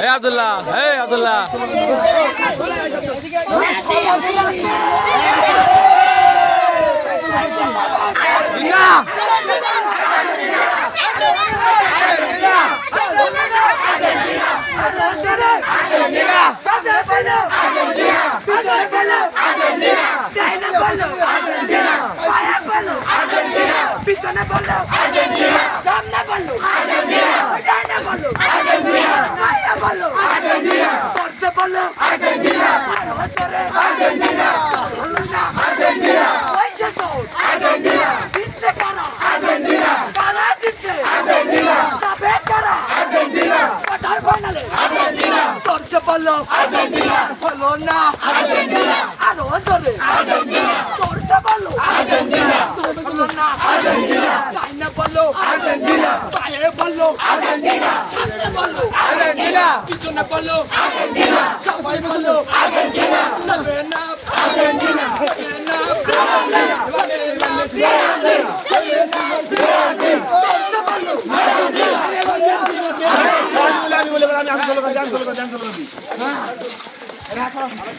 Hey Abdullah, hey Abdullah. পিছনে বললো Argentina, সামনে বললো আর্জেন্টিনা, ডানে বললো আর্জেন্টিনা, গায়ে বললো আর্জেন্টিনা, সরতে বললো আর্জেন্টিনা, হতরে আর্জেন্টিনা, হলো না আর্জেন্টিনা, ওইছে তো আর্জেন্টিনা, জিততে কারা আর্জেন্টিনা, কারা জিতছে আর্জেন্টিনা, যাবে কারা আর্জেন্টিনা, কোয়ার্টার ফাইনালে আর্জেন্টিনা, সরতে বললো আর্জেন্টিনা, হলো না আর্জেন্টিনা, আরো জোরে আর্জেন্টিনা, সরতে বললো আর্জেন্টিনা, হলো না আর্জেন্টিনা, ডাইনে বললো আর্জেন্টিনা, বায়ে বললো আর্জেন্টিনা, সামনে বললো আর্জেন্টিনা, পিছনে বললো আর্জেন্টিনা, সবাই বললো আর্জেন্টিনা, যাবে না আর্জেন্টিনা, যাবে না আর্জেন্টিনা।